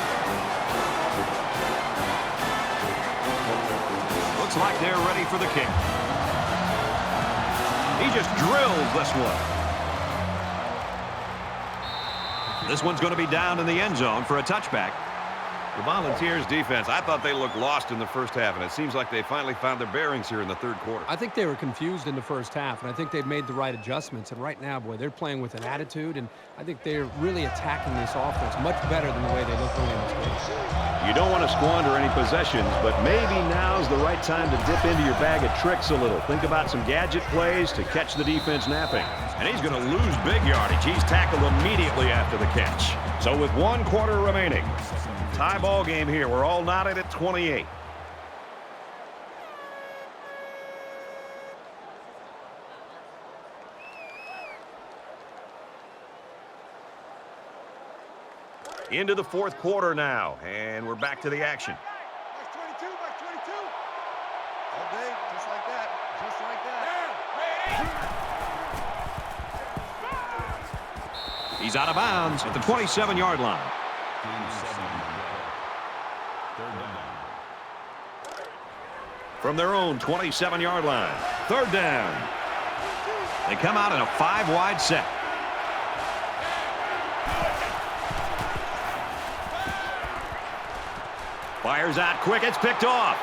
Looks like they're ready for the kick. He just drills this one. This one's going to be down in the end zone for a touchback. The Volunteers defense, I thought they looked lost in the first half, and it seems like they finally found their bearings here in the third quarter. I think they were confused in the first half, and I think they've made the right adjustments. And right now, boy, they're playing with an attitude, and I think they're really attacking this offense much better than the way they looked early in this game. You don't want to squander any possessions, but maybe now's the right time to dip into your bag of tricks a little. Think about some gadget plays to catch the defense napping. And he's going to lose big yardage. He's tackled immediately after the catch. So with 1 quarter remaining, tie ball game here. We're all knotted at 28. Into the fourth quarter now, and we're back to the action. Mark 22, Mark 22. All day, just like that. Just like that. He's out of bounds at the 27-yard line. From their own 27-yard line, third down. They come out in a 5-wide set. Fires out quick. It's picked off.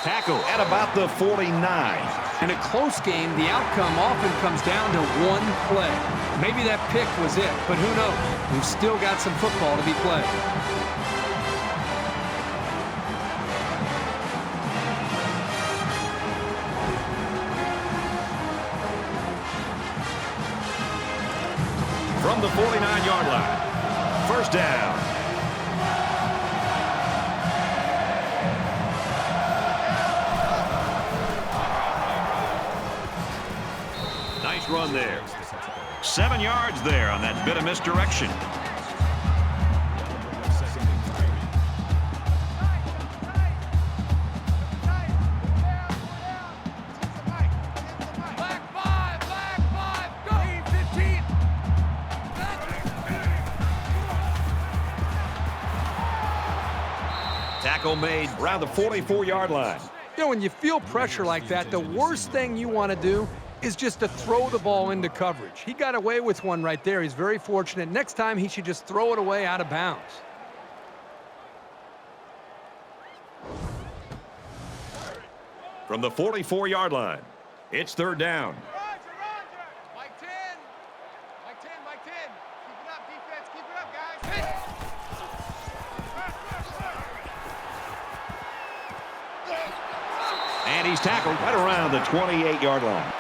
Tackle at about the 49. In a close game, the outcome often comes down to one play. Maybe that pick was it, but who knows? We've still got some football to be played. From the 49-yard line, first down. Nice run there. 7 yards there on that bit of misdirection. Tackle made around the 44-yard line. You know, when you feel pressure like that, the worst thing you want to do is just to throw the ball into coverage. He got away with one right there. He's very fortunate. Next time, he should just throw it away out of bounds. From the 44-yard line, it's third down. Roger, Roger. Mike 10. Mike 10, Mike 10. Keep it up, defense. Keep it up, guys. And he's tackled right around the 28-yard line.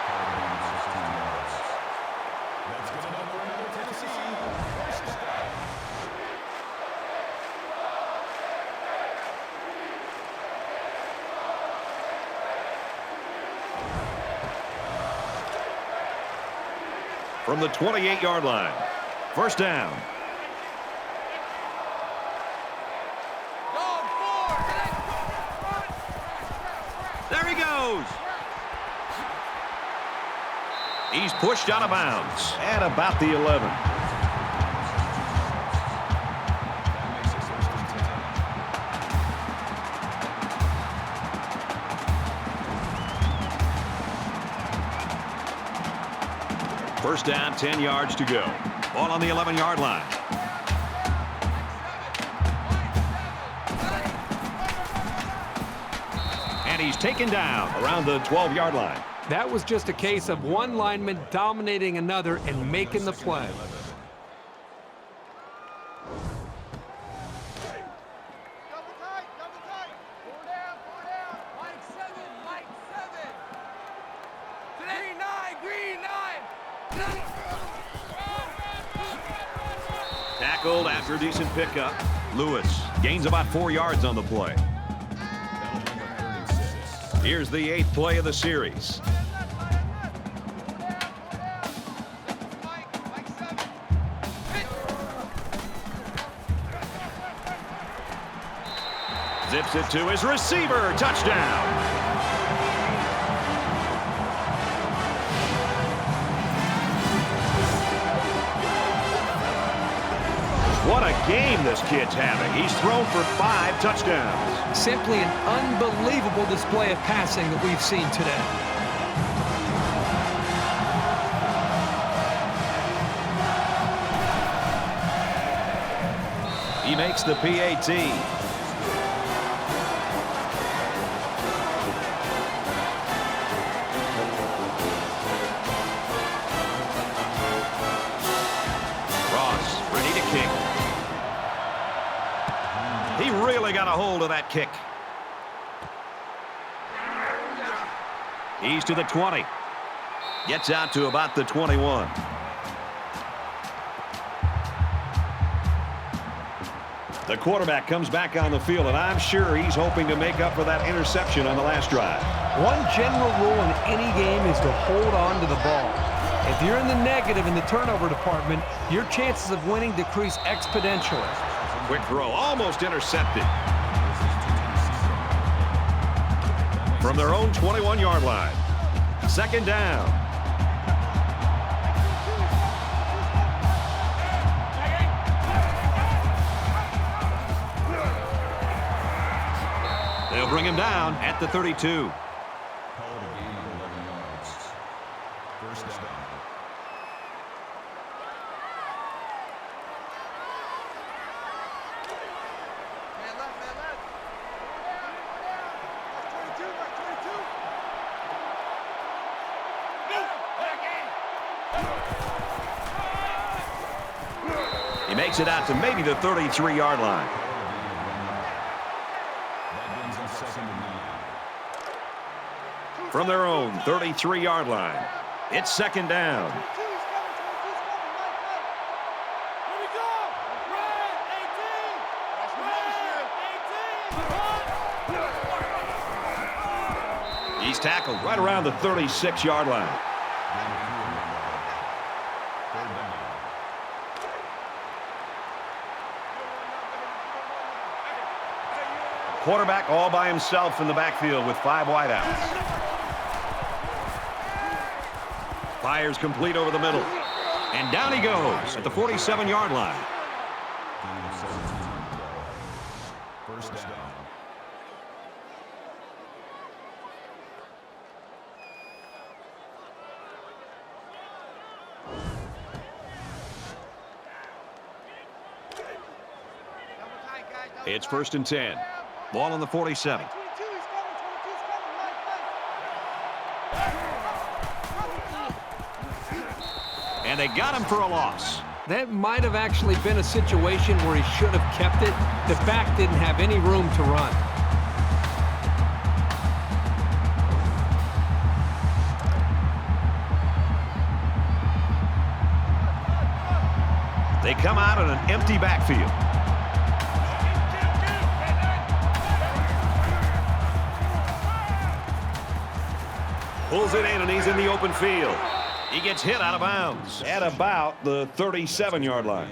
From the 28-yard line, first down. There he goes. He's pushed out of bounds at about the 11. First down, 10 yards to go. Ball on the 11-yard line. And he's taken down around the 12-yard line. That was just a case of one lineman dominating another and making the play. Double tight, double tight. Four down, four down. Mike 7, Mike 7. Green 9, green 9. Tackled after a decent pickup. Lewis gains about 4 yards on the play. Here's the 8th play of the series. Zips it to his receiver. Touchdown. What a game this kid's having. He's thrown for 5 touchdowns. Simply an unbelievable display of passing that we've seen today. He makes the PAT. He really got a hold of that kick. He's to the 20. Gets out to about the 21. The quarterback comes back on the field, and I'm sure he's hoping to make up for that interception on the last drive. One general rule in any game is to hold on to the ball. If you're in the negative in the turnover department, your chances of winning decrease exponentially. Quick throw, almost intercepted. From their own 21-yard line. Second down. They'll bring him down at the 32. Called a gain of 11 yards. First down. He makes it out to maybe the 33-yard line. From their own 33-yard line, it's second down. He's tackled right around the 36-yard line. Quarterback all by himself in the backfield with 5 wideouts. Fires complete over the middle. And down he goes at the 47-yard line. First down. It's 1st and 10. Ball on the 47. And they got him for a loss. That might have actually been a situation where he should have kept it. The back didn't have any room to run. They come out in an empty backfield. Pulls it in, and he's in the open field. He gets hit out of bounds at about the 37-yard line.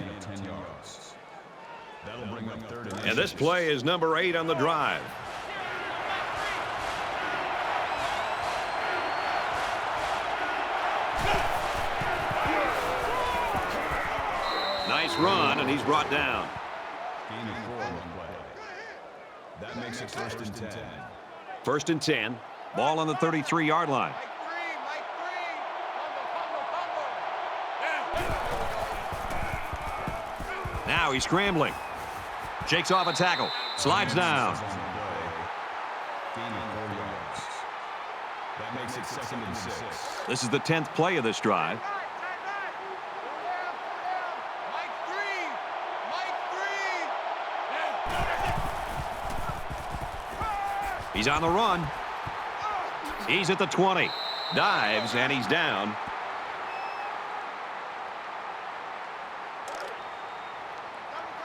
And this play is number 8 on the drive. Nice run, and he's brought down. That makes it 1st and 10. 1st and 10. Ball on the 33-yard line. Now he's scrambling. Shakes off a tackle. Slides down. That makes it 2nd and 6. This is the 10th play of this drive. He's on the run. He's at the 20. Dives, and he's down.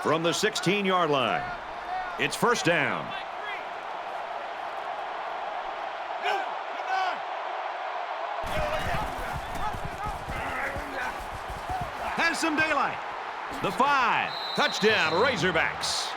From the 16-yard line, it's 1st down. Has some daylight. The 5. Touchdown, Razorbacks.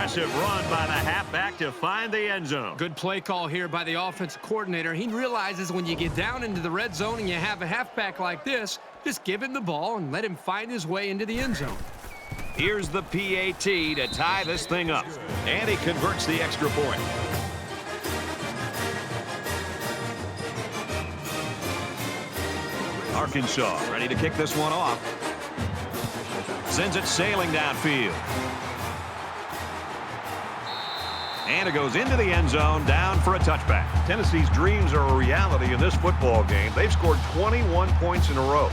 Impressive run by the halfback to find the end zone. Good play call here by the offensive coordinator. He realizes when you get down into the red zone and you have a halfback like this, just give him the ball and let him find his way into the end zone. Here's the PAT to tie this thing up. And he converts the extra point. Arkansas ready to kick this one off. Sends it sailing downfield. And it goes into the end zone, down for a touchback. Tennessee's dreams are a reality in this football game. They've scored 21 points in a row.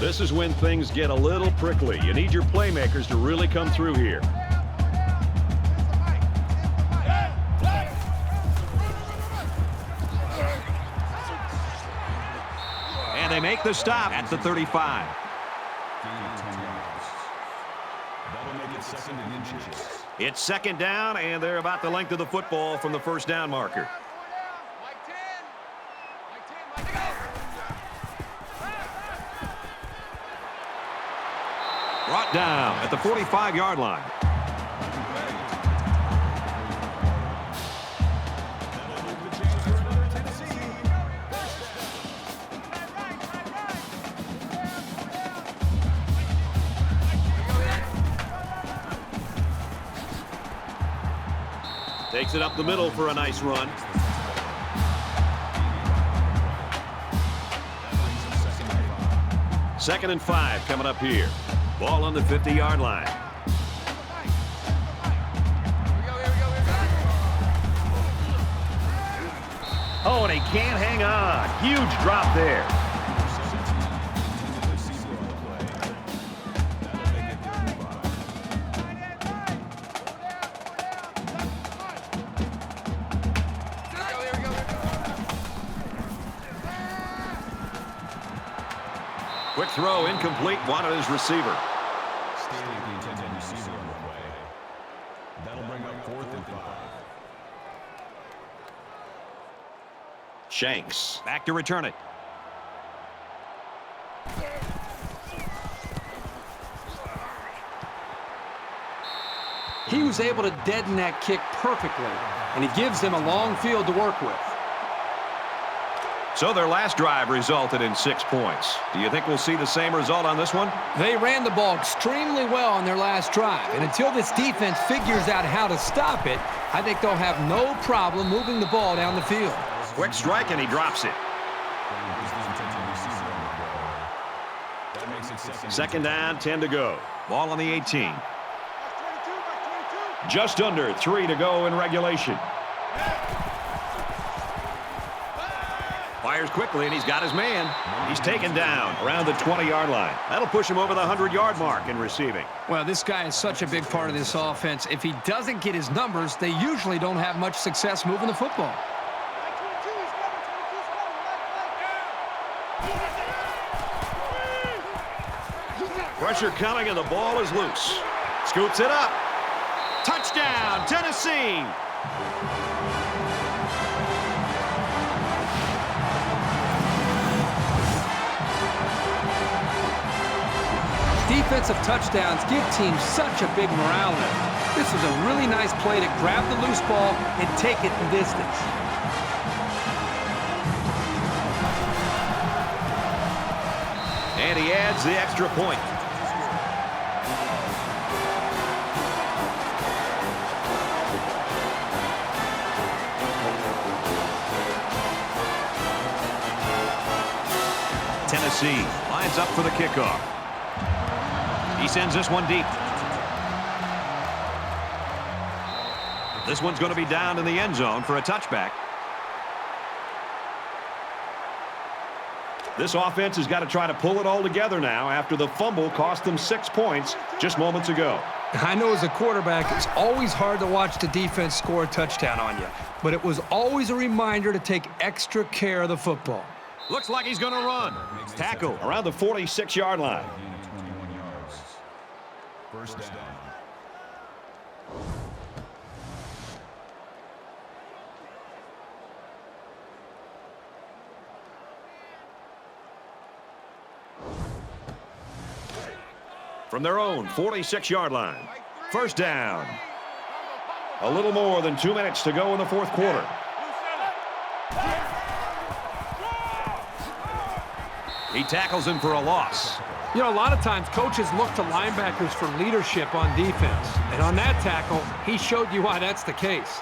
This is when things get a little prickly. You need your playmakers to really come through here. And they make the stop at the 35. It's second down, and they're about the length of the football from the first down marker. Brought down at the 45-yard line. Takes it up the middle for a nice run. Second and 5 coming up here. Ball on the 50-yard line. Oh, and he can't hang on. Huge drop there. Quick throw, incomplete, wanted his receiver. That'll bring up 4th and 5. Shanks back to return it. He was able to deaden that kick perfectly, and he gives them a long field to work with. So their last drive resulted in 6 points. Do you think we'll see the same result on this one? They ran the ball extremely well on their last drive, and until this defense figures out how to stop it, I think they'll have no problem moving the ball down the field. Quick strike, and he drops it. Second down, 10 to go. Ball on the 18. Just under 3 to go in regulation. Fires quickly, and he's got his man. He's taken down around the 20-yard line. That'll push him over the 100-yard mark in receiving. Well, this guy is such a big part of this offense. If he doesn't get his numbers, they usually don't have much success moving the football. Pressure coming, and the ball is loose. Scoops it up. Touchdown, Tennessee! Defensive touchdowns give teams such a big morale lift. This was a really nice play to grab the loose ball and take it the distance. And he adds the extra point. Tennessee lines up for the kickoff. He sends this one deep. This one's going to be down in the end zone for a touchback. This offense has got to try to pull it all together now after the fumble cost them 6 points just moments ago. I know as a quarterback, it's always hard to watch the defense score a touchdown on you, but it was always a reminder to take extra care of the football. Looks like he's going to run. Tackle around the 46-yard line. 21 yards. First down. from their own 46-yard line. First down. A little more than 2 minutes to go in the fourth quarter. He tackles him for a loss. You know, a lot of times coaches look to linebackers for leadership on defense. And on that tackle, he showed you why that's the case.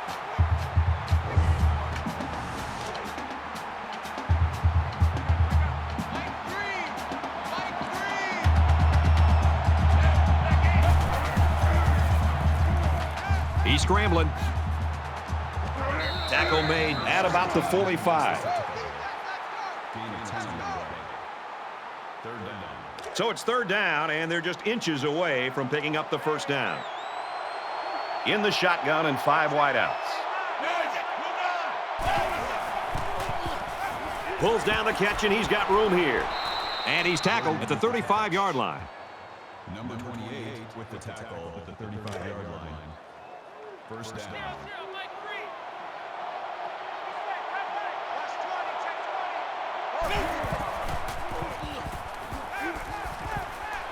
He's scrambling. Tackle made at about the 45. So it's third down, and they're just inches away from picking up the first down. In the shotgun and 5 wideouts. Pulls down the catch, and he's got room here. And he's tackled at the 35-yard line. Number 28 with the tackle at the 35-yard line. First down.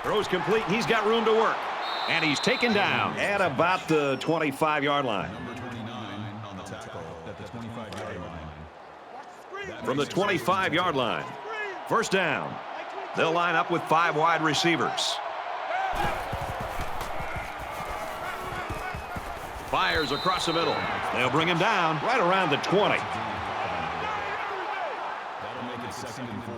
Throws complete, and he's got room to work. And he's taken down at about the 25-yard line. Number 29 on the tackle at the 25-yard line. From the 25-yard line. First down. They'll line up with 5 wide receivers. Fires across the middle. They'll bring him down right around the 20. That'll make it second and 4.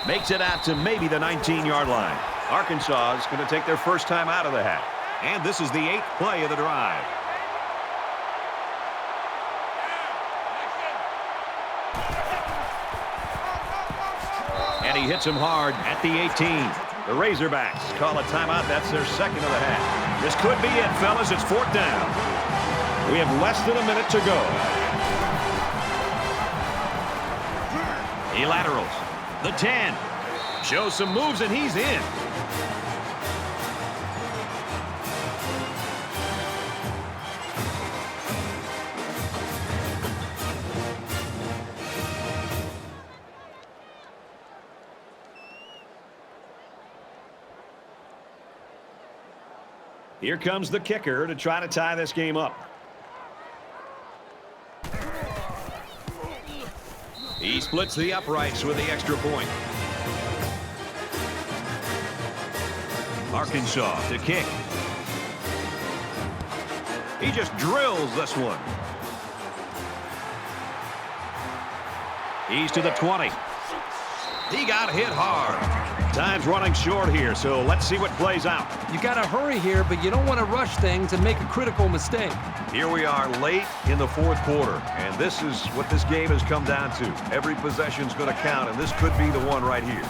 Makes it out to maybe the 19-yard line. Arkansas is going to take their first time out of the hat. And this is the 8th play of the drive. And he hits him hard at the 18. The Razorbacks call a timeout. That's their second of the half. This could be it, fellas. It's fourth down. We have less than a minute to go. He laterals. The 10. Shows some moves, and he's in. Here comes the kicker to try to tie this game up. He splits the uprights with the extra point. Arkansas to kick. He just drills this one. He's to the 20. He got hit hard. Time's running short here, so let's see what plays out. You got to hurry here, but you don't want to rush things and make a critical mistake. Here we are late in the fourth quarter, and this is what this game has come down to. Every possession's going to count, and this could be the one right here.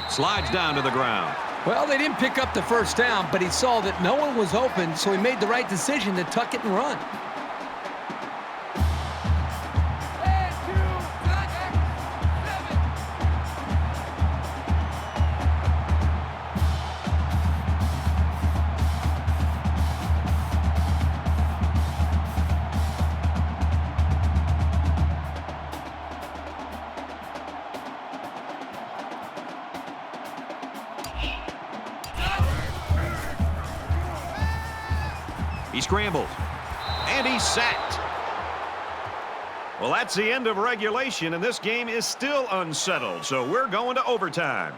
Slides down to the ground. Well, they didn't pick up the first down, but he saw that no one was open, so he made the right decision to tuck it and run. He scrambles, and he's sacked. Well, that's the end of regulation, and this game is still unsettled, so we're going to overtime.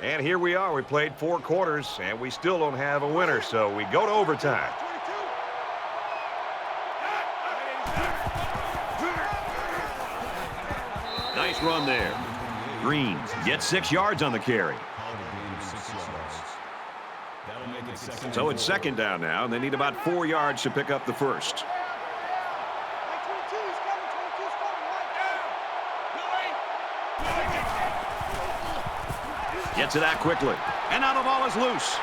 And here we are. We played 4 quarters, and we still don't have a winner, so we go to overtime. Nice run there. Green gets 6 yards on the carry. So it's second down now, and they need about 4 yards to pick up the first. Gets it out quickly, and now the ball is loose.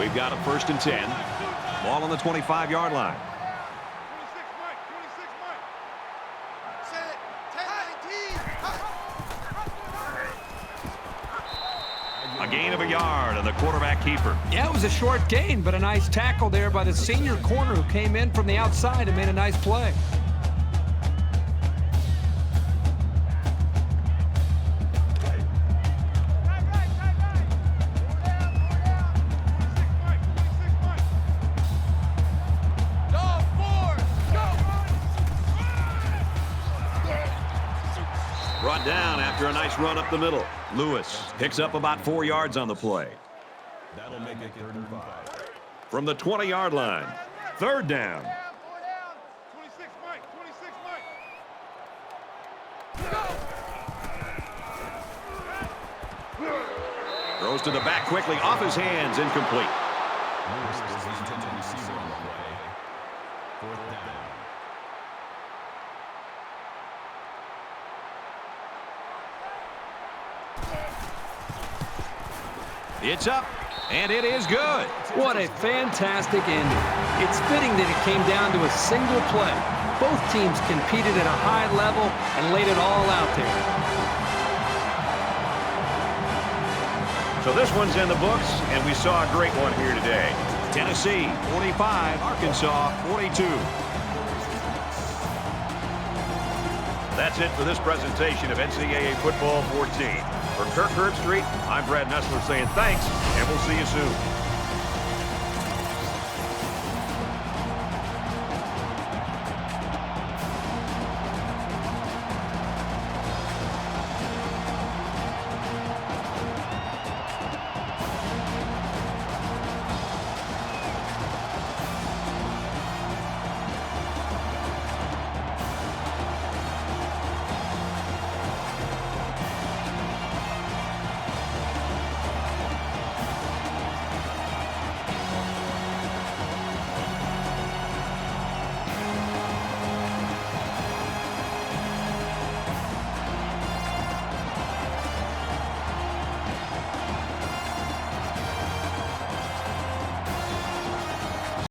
They've got a 1st and 10. Ball on the 25-yard line. 26, Mike. 26, Mike. Set it. 10-19. A gain of a yard on the quarterback keeper. Yeah, it was a short gain, but a nice tackle there by the senior corner who came in from the outside and made a nice play. Brought down after a nice run up the middle. Lewis picks up about 4 yards on the play. That'll make it 3rd and 5. From the 20-yard line, 3rd down. 26, Mike. 26, Mike. Throws to the back quickly, off his hands, incomplete. Lewis is the intended receiver on the play. 4th down. It's up, and it is good. What a fantastic ending. It's fitting that it came down to a single play. Both teams competed at a high level and laid it all out there. So this one's in the books, and we saw a great one here today. Tennessee, 45, Arkansas, 42. That's it for this presentation of NCAA Football 14. For Kirk Herbstreit, I'm Brad Nessler saying thanks, and we'll see you soon.